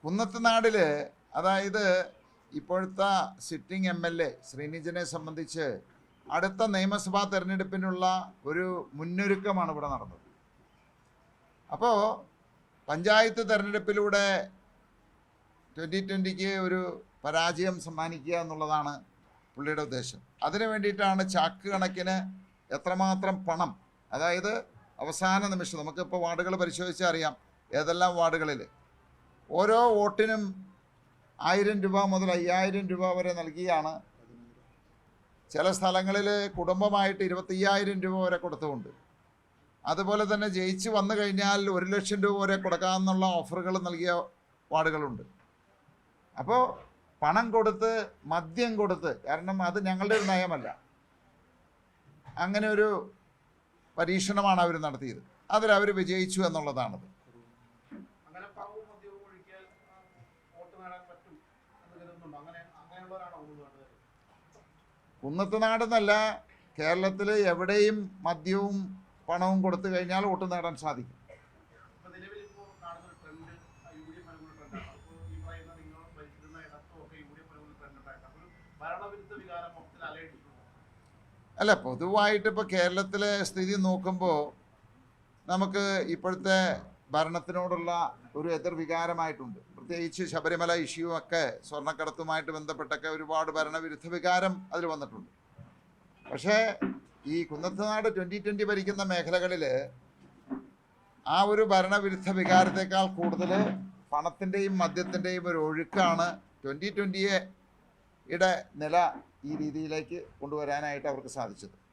കുന്നത്തുനാടിൽ അതായത് ഇപ്പോഴത്തെ sitting MLA ശ്രീനിജനെ സംബന്ധിച്ച് അടുത്ത നിയമസഭാ തെരഞ്ഞെടുപ്പിനുള്ള ഒരു മുന്നൊരുക്കമാണ് ഇവിടെ നടന്നത്. അപ്പോൾ പഞ്ചായത്ത് തെരഞ്ഞെടുപ്പിലൂടെ 2020 ഒരു പരാജയം സമ്മാനിക്കുക എന്നുള്ളതാണ് പുള്ളിയുടെ ഉദ്ദേശം. അതിനു വേണ്ടിയിട്ടാണ് ചാക്ക് കണക്കിന് എത്രമാത്രം പണം, അതായത് അവസാന നിമിഷം നമുക്കിപ്പോൾ വാർഡുകൾ പരിശോധിച്ചാൽ അറിയാം ഏതെല്ലാം വാർഡുകളിൽ ഓരോ വോട്ടിനും 1000 രൂപ മുതൽ 5000 രൂപ വരെ നൽകിയാണ്. ചില സ്ഥലങ്ങളിൽ കുടുംബമായിട്ട് 25,000 രൂപ വരെ കൊടുത്തുകൊണ്ട്, അതുപോലെ തന്നെ ജയിച്ച് വന്നു കഴിഞ്ഞാൽ 1 ലക്ഷം രൂപ വരെ കൊടുക്കാമെന്നുള്ള ഓഫറുകൾ നൽകിയ വാർഡുകളുണ്ട്. അപ്പോൾ പണം കൊടുത്ത് മദ്യം കൊടുത്ത്, കാരണം അത് ഞങ്ങളുടെ ഒരു നയമല്ല, അങ്ങനെ ഒരു പരീക്ഷണമാണ് അവർ നടത്തിയത്. അതിലവർ വിജയിച്ചു എന്നുള്ളതാണത്. കുന്നത്തുനാടെന്നല്ല, കേരളത്തിൽ എവിടെയും മദ്യവും പണവും കൊടുത്തു കഴിഞ്ഞാൽ വോട്ട് നേടാൻ സാധിക്കും. അല്ല, പൊതുവായിട്ട് ഇപ്പോൾ കേരളത്തിലെ സ്ഥിതി നോക്കുമ്പോൾ നമുക്ക് ഇപ്പോഴത്തെ ഭരണത്തിനോടുള്ള ഒരു എതിർവികാരമായിട്ടുണ്ട്. പ്രത്യേകിച്ച് ശബരിമല ഇഷ്യൂ ഒക്കെ, സ്വർണ്ണക്കടത്തുമായിട്ട് ബന്ധപ്പെട്ടൊക്കെ ഒരുപാട് ഭരണവിരുദ്ധ വികാരം അതിൽ വന്നിട്ടുണ്ട്. പക്ഷേ ഈ കുന്നത്തുനാട് 2020 ഭരിക്കുന്ന മേഖലകളിൽ ആ ഒരു ഭരണവിരുദ്ധ വികാരത്തേക്കാൾ കൂടുതൽ പണത്തിൻ്റെയും മദ്യത്തിൻ്റെയും ഒരു ഒഴുക്കാണ് 2020യുടെ നില ഈ രീതിയിലേക്ക് കൊണ്ടുവരാനായിട്ട് അവർക്ക് സാധിച്ചത്.